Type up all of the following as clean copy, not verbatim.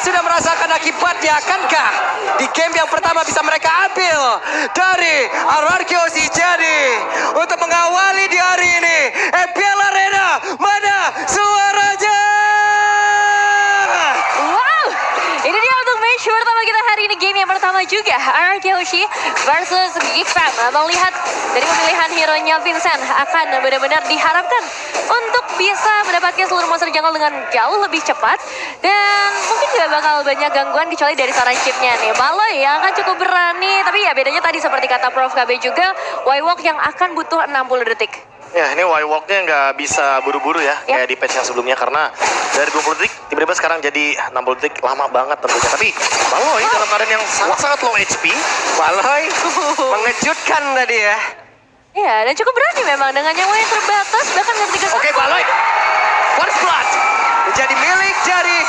sudah merasakan akibatnya. Akankah di game yang pertama bisa mereka ambil dari RRQ jadi untuk mengawali di hari ini EPL Arena? Mana suaranya? Wow, ini dia untuk match pertama kita hari ini, game yang pertama juga. RRQ versus Geekfam. Melihat dari pemilihan hero-nya Vincent akan benar-benar diharapkan untuk bisa mendapatkan seluruh monster jungle dengan jauh lebih cepat. Dan mungkin juga bakal banyak gangguan kecuali dari seorang chipnya nih. Baloi yang akan cukup berani. Tapi ya bedanya tadi seperti kata Prof KB juga, Y-Walk yang akan butuh 60 detik. Ya, ini Y-Walk-nya nggak bisa buru-buru ya, kayak di patch yang sebelumnya. Karena dari 20 detik, tiba-tiba sekarang jadi 60 detik, lama banget tentunya. Tapi Baloi dalam keadaan yang sangat-sangat low HP. Baloi mengejutkan tadi ya. Ya, dan cukup berani memang dengan nyawa yang terbatas, bahkan ketika Oke, Baloi. First blood menjadi milik dari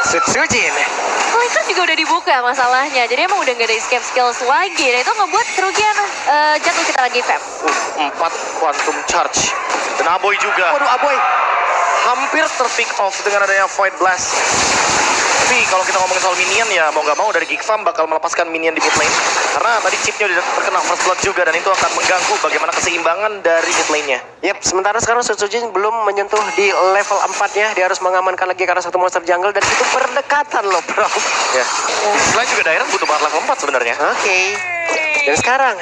Sutsujin. Flicker juga udah dibuka masalahnya, jadi emang udah gak ada escape skills lagi. Dan itu ngebuat kerugian jatuh kita lagi, Feb. 4 Quantum Charge. Dan Aboy juga. Waduh, Aboy. Hampir terpick off dengan adanya Void Blast. Tapi kalau kita ngomongin soal minion ya mau nggak mau dari Geekfam bakal melepaskan minion di mid lane. Karena tadi chipnya udah terkena first blood juga dan itu akan mengganggu bagaimana keseimbangan dari mid lane-nya. Yep, sementara sekarang Sutsujin belum menyentuh di level 4-nya. Dia harus mengamankan lagi karena satu monster jungle dan itu berdekatan loh, bro. Ya. Selain juga Dairon butuh banget level 4 sebenarnya. Oke. Dan sekarang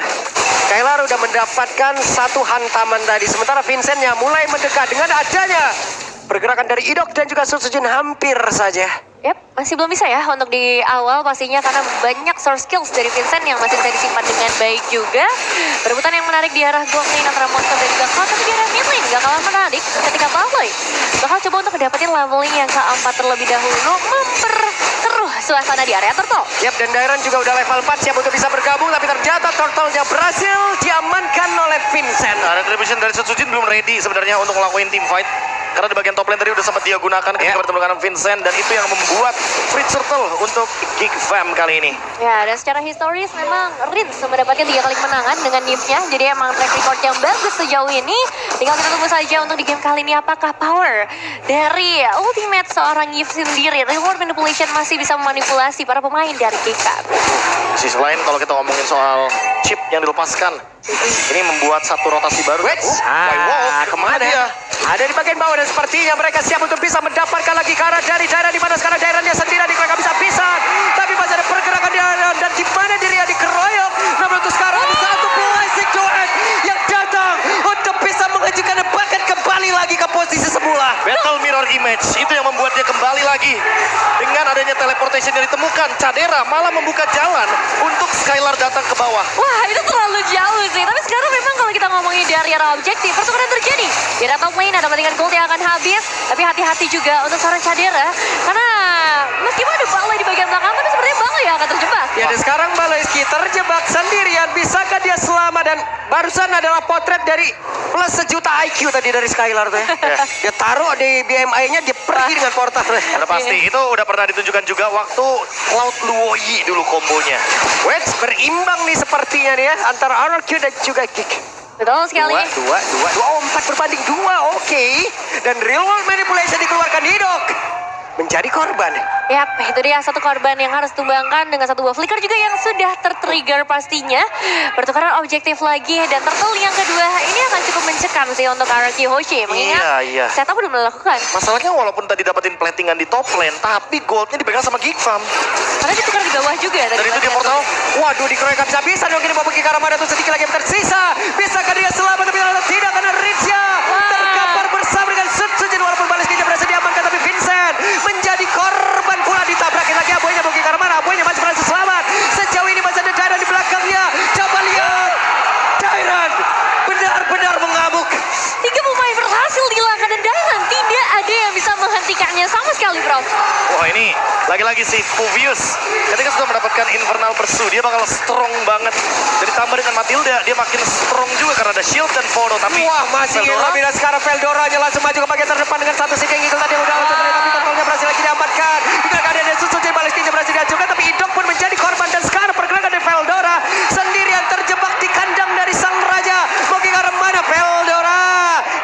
Skylar udah mendapatkan satu hantaman tadi. Sementara Vincentnya mulai mendekat dengan adanya pergerakan dari Idok dan juga Sutsujin hampir saja. Yap, masih belum bisa ya untuk di awal pastinya karena banyak source skills dari Vincent yang masih bisa disimpan dengan baik juga. Perebutan yang menarik di arah gold lane antara monster dan juga cloud, tapi di arah mid lane gak kalah menarik ketika Baloi bakal coba untuk dapetin leveling yang keempat terlebih dahulu, memperkeruh suasana di area turtle. Yap, dan Dairon juga udah level 4 siap untuk bisa bergabung, tapi ternyata turtle-nya berhasil diamankan oleh Vincent. Ada Retribution dari Sutsujin belum ready sebenarnya untuk ngelakuin team fight. Karena di bagian top lane tadi udah sempat dia gunakan ketika bertemu dengan Vincent. Dan itu yang membuat free circle untuk Geekfam kali ini. Ya, dan secara historis memang Rins mendapatkan 3 kali kemenangan dengan Nymphnya. Jadi emang track record yang bagus sejauh ini. Tinggal kita tunggu saja untuk di game kali ini apakah power dari ultimate seorang Nymph sendiri, reward manipulation, masih bisa memanipulasi para pemain dari Geekfam. Di sisi lain kalau kita ngomongin soal chip yang dilepaskan, ini membuat satu rotasi baru. Kemana ya? Ada di bagian bawah dan sepertinya mereka siap untuk bisa mendapatkan lagi ke arah dari Dairon, di mana sekarang Dairon dia sendirian, mereka bisa pisah. Tapi masih ada pergerakan di Dairon dan di mana dirinya dikeroyok. Namun untuk sekarang ada satu blessing duet yang datang untuk bisa mengajukan dan bahkan kembali lagi ke posisi semula. Battle Mirror Image itu yang membuat dia kembali lagi. Dengan adanya teleportation yang ditemukan, Cadera malah membuka jalan untuk Skylar datang ke bawah. Wah, itu terlalu jauh sih. Tapi sekarang memang kalau kita ngomongin dari arah objektif, pertukaran terjadi. Di arah top lane ada pentingan gold yang akan habis. Tapi hati-hati juga untuk seorang Cadera. Karena meskipun ada Baloi di bagian belakang, tapi sepertinya Baloi yang akan terjebak. Ya, dan sekarang Baloi terjebak sendirian. Bisakah dia selamat? Dan barusan adalah potret dari plus 1 juta IQ tadi dari Skylar tuh ya. Dia taruh di BMI-nya, dia pergi dengan portal. Karena pasti itu udah pernah ditunjukkan juga waktu Cloud Luoyi dulu kombonya. Wets berimbang nih sepertinya nih ya antara RRQ dan juga Geek. Betul sekali. Dua. Oh, 4 berbanding 2. Oke. Dan real world manipulation dikeluarkan Idok. Menjadi korban. Yap, itu dia satu korban yang harus tumbangkan dengan satu buah flicker juga yang sudah tertrigger pastinya. Pertukaran objektif lagi dan turtle yang kedua ini akan cukup mencekam sih untuk RRQ Hoshi. Mengingat Iya. setup udah melakukan. Masalahnya walaupun tadi dapetin platingan di top lane, tapi goldnya dipegang sama Geekfam. Karena ditukar di bawah juga. Dan itu dia portal. Waduh, dikeroyok bisa dong ini mau pergi ke arah mana tuh, sedikit lagi yang tersisa. Bisakah dia selamat tapi tidak, karena Ritzya terkapar bersama dengan Sutsujin. Walaupun balas ninja berhasil diamankan, tapi Vincent menjadi korban pula, ditabrakin lagi. Aboynya mau pergi ke arah mana? Aboynya masih berhasil selamat. Sejauh ini masih ada Dairon di belakangnya. Coba lihat, Dairon benar-benar mengamuk. 3 pemain berhasil dihilangkan dan Dairon tidak ada yang bisa menghentikannya sama sekali, bro. Wah, ini lagi-lagi si Fuvius ketika sudah mendapatkan Infernal Pursuit, dia bakal strong banget. Jadi tambah dengan Matilda, dia makin strong juga karena ada shield dan Photo. Tapi Wah, masih Veldora, Robin dan sekarang Veldoranya langsung maju ke bagian terdepan dengan satu single eagle tadi yang udah langsung dari, tapi totalnya berhasil lagi diamankan. Juga keadaan dari Sutsujin balas ninja berhasil dihancurkan, tapi Idok pun menjadi korban. Dan sekarang pergerakan dari Veldora sendirian terjebak di kandang dari sang raja. Mau ke arah mana Veldora?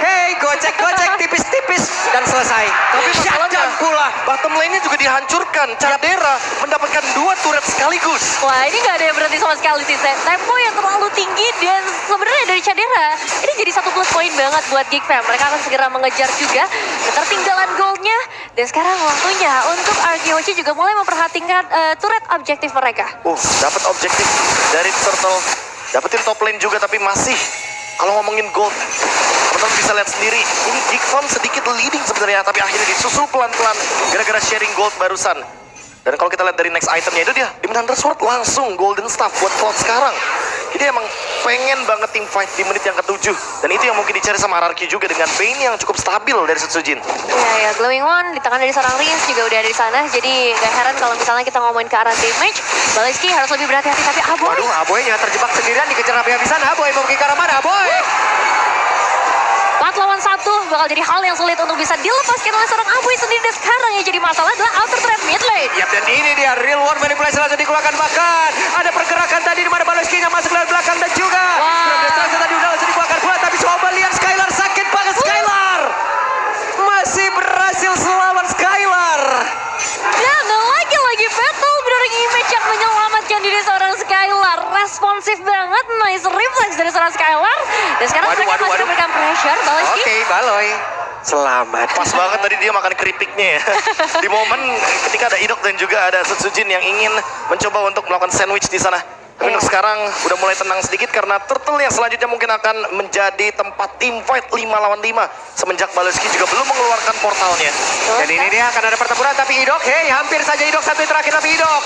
Hey, gocek tipis-tipis dan selesai. tapi masalahnya Shutdown pula. bottom lane-nya juga dihancurkan menghancurkan. Cadera mendapatkan 2 turret sekaligus. Wah, ini nggak ada yang berhenti sama sekali sih. Tempo yang terlalu tinggi dan sebenarnya dari Cadera ini jadi satu plus poin banget buat Geek Fam. Mereka akan segera mengejar juga ketertinggalan goldnya. Dan sekarang waktunya untuk Arkeoshi juga mulai memperhatikan turret objektif mereka. Dapat objektif dari Turtle. Dapetin top lane juga tapi masih kalau ngomongin gold, teman-teman bisa lihat sendiri, ini Geek Fam sedikit leading sebenarnya, tapi akhirnya disusul pelan-pelan gara-gara sharing gold barusan. Dan kalau kita lihat dari next itemnya itu dia, Demon Hunter Sword langsung golden staff buat Cloud sekarang. Jadi emang pengen banget team fight di menit yang ke-7. Dan itu yang mungkin dicari sama RRQ juga dengan Bane yang cukup stabil dari Setsujin. Ya, Glowing One di tangan dari seorang Rins juga udah ada di sana. Jadi gak heran kalau misalnya kita ngomongin ke arah damage, Baleski harus lebih berhati-hati. Tapi Aboy, Waduh, Aboynya terjebak sendirian dikejar habis-habisan. Aboy mau pergi ke arah mana? Aboy! 4 lawan 1 bakal jadi hal yang sulit untuk bisa dilepaskan oleh seorang Aboy sendiri. Dan sekarang yang jadi masalah adalah outer threat mid lane. Yap, dan ini dia real world manipulasi langsung dikeluarkan. Bahkan ada pergerakan tadi di mana Baleskinya masuk dari belakang dan juga Distraction tadi udah langsung dikeluarkan pula. Tapi coba lihat Skylar, sakit banget Skylar. Masih berhasil selamat Skylar. Dan lagi-lagi battle beneran image yang menyelamatkan diri seorang Skylar. Responsif banget, nice reflex dari seorang Skylar. Dan sekarang mereka masih memberikan pressure. Baleski. Oke, Baloy. Selamat. Pas banget tadi dia makan keripiknya ya. Di momen ketika ada Idok dan juga ada Setsujin yang ingin mencoba untuk melakukan sandwich di sana. Tapi untuk sekarang udah mulai tenang sedikit karena Turtle yang selanjutnya mungkin akan menjadi tempat team fight 5 lawan 5 semenjak Baleski juga belum mengeluarkan portalnya. Dan ini dia akan ada pertempuran tapi Idok, hampir saja Idok satu yang terakhir tapi Idok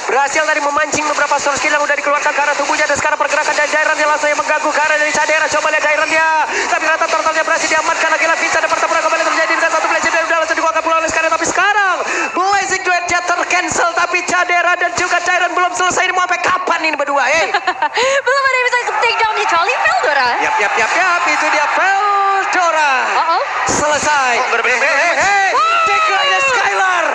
berhasil tadi memancing beberapa source skill yang udah dikeluarkan ke arah tubuhnya. Dan sekarang pergerakan dari Dairon yang langsung yang mengganggu ke arah dari Cadera. Coba lihat Dairon dia, tapi ternyata Turtle-nya berhasil diamankan. Lagi-lagi ada pertempuran kembali terjadi dengan satu Blazing Duet udah langsung dikeluarkan pula oleh Skyler. Tapi sekarang Blazing Duet-nya tercancel tapi Cadera dan juga Dairon belum selesai. Ini mau sampai kapan ini berdua? Belum ada yang bisa take down kecuali Veldora. Yap, itu dia Veldora. Selesai. Decline Skylar.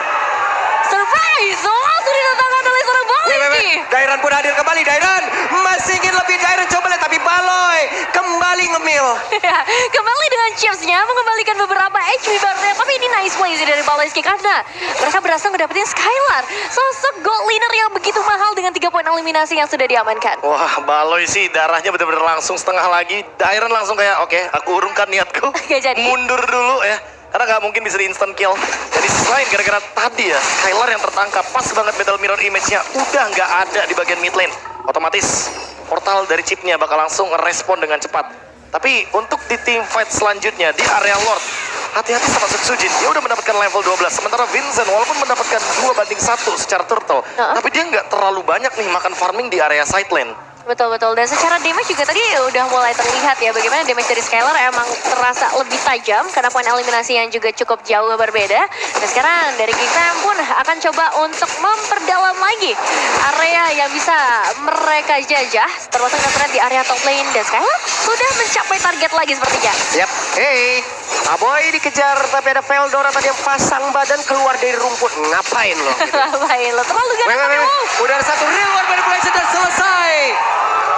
Surprise! Langsung didatangkan oleh seorang Baleski. Dairon pun hadir kembali. Dairon masih ingin lebih. Dairon coba lihat tapi Baloy kembali ngemil. Ya, kembali dengan chipsnya mengembalikan beberapa HP barunya. Tapi ini nice play sih dari Baleski karena mereka berhasil ngedapetin Skylar, sosok gold laner yang begitu mahal dengan 3 poin eliminasi yang sudah diamankan. Wah, Baloy sih darahnya benar-benar langsung setengah lagi. Dairon langsung kayak oke, aku urungkan niatku. Gak jadi. Mundur dulu ya. Karena nggak mungkin bisa di instant kill. Jadi selain gara-gara tadi ya, Skylar yang tertangkap pas banget battle mirror image-nya udah nggak ada di bagian mid lane. Otomatis portal dari chipnya bakal langsung ngerespon dengan cepat. Tapi untuk di team fight selanjutnya di area Lord, hati-hati sama Setsujin. Dia udah mendapatkan level 12. Sementara Vincent walaupun mendapatkan 2-1 secara turtle, tapi dia nggak terlalu banyak nih makan farming di area side lane. Betul. Dan secara damage juga tadi udah mulai terlihat ya bagaimana damage dari Skylar emang terasa lebih tajam karena poin eliminasi yang juga cukup jauh berbeda. Dan sekarang dari Geek Fam pun akan coba untuk memperdalam lagi area yang bisa mereka jajah, termasuk internet di area top lane. Dan Skylar sudah mencapai target lagi sepertinya. Yap, Aboy dikejar tapi ada Veldora tadi yang pasang badan keluar dari rumput. Ngapain lo? Gitu. Ngapain lo? Terlalu ganteng. Udah ada satu real world manipulation dan selesai.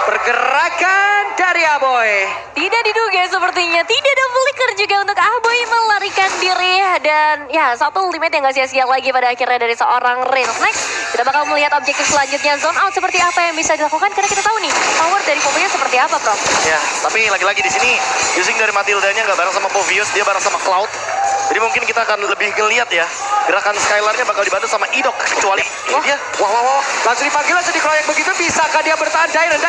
Pergerakan dari Aboy. Tidak diduga sepertinya. Tidak ada flicker juga untuk Aboy melarikan diri. Dan ya satu ultimate yang gak sia-sia lagi pada akhirnya dari seorang Rins. Next kita bakal melihat objektif selanjutnya zone out seperti apa yang bisa dilakukan. Karena kita tahu nih power dari Povius seperti apa Prof. Ya, tapi lagi-lagi di sini using dari Matildanya nggak bareng sama Povius, dia bareng sama Cloud. Jadi mungkin kita akan lebih ngeliat ya gerakan Skylarnya bakal dibantu sama Idok kecuali ini dia. Wah. Langsung dipanggil, langsung dikeroyok begitu. Bisakah dia bertahan? Dairon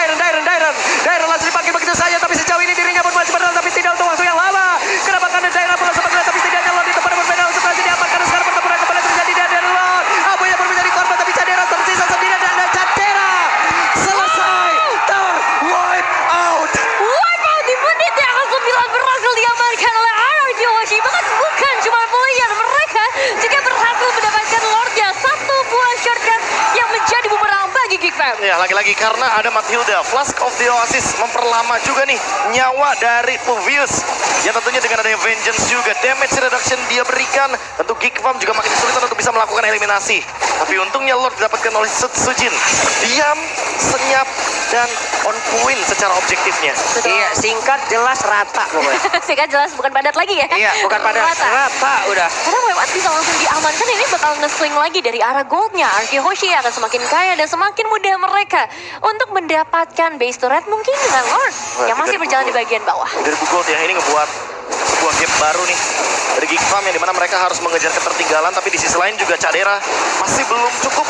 langsung dipanggil begitu saja. Tapi sejauh ini dirinya pun masih bertahan. Tapi tidak untuk waktu yang lama. Kenapa karena Dairon pun langsung bergerak. Tapi setidaknya Lord di tempat yang berbeda. Langsung berhasil diamankan. Sekarang pertempuran kembali terjadi di area Lord. Aboy yang menjadi korban. Tapi Cadera tersisa sendirian. Dan ada Cadera. Selesai. Wipe out di menit yang ke-9 berhasil diamankan oleh Arkeoshi. Bahkan bukan cuma player, mereka juga berhasil mendapatkan Lordnya. Satu buah shortcut yang menjadi bumerang bagi Geek Fam. Ya, lagi-lagi karena ada Matilda, Flask of the Oasis memperlama juga nih nyawa dari Povius. Ya tentunya dengan adanya Vengeance juga, damage reduction dia berikan. Tentu Geek Fam juga makin kesulitan untuk bisa melakukan eliminasi. Tapi untungnya Lord didapatkan oleh Setsujin. Diam, senyap, dan on point secara objektifnya. Betul. Iya, singkat, jelas, rata pokoknya. Singkat jelas bukan padat lagi ya. Iya, bukan pada rata udah. Karena mau lewat bisa langsung diamankan. Ini bakal nge-swing lagi dari arah goldnya. RQ Hoshi akan semakin kaya dan semakin mudah mereka untuk mendapatkan base turret mungkin dengan Lord yang masih berjalan di bagian bawah. Dari Gold ya, ini ngebuat sebuah game baru nih dari Geek Farm yang dimana mereka harus mengejar ketertinggalan, tapi di sisi lain juga Cadera masih belum cukup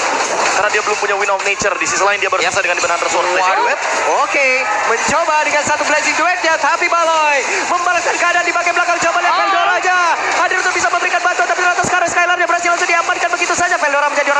karena dia belum punya Win of Nature. Di sisi lain dia baru bisa dengan di Hunter Sword. Waduh, oke, mencoba dengan satu blazing duetnya, tapi Baloy membalaskan keadaan di bagian belakang. Coba lihat Veldora aja hadir untuk bisa memberikan bantuan, tapi ternyata sekarang Skylar-nya berhasil untuk diamankan begitu saja. Veldora menjadi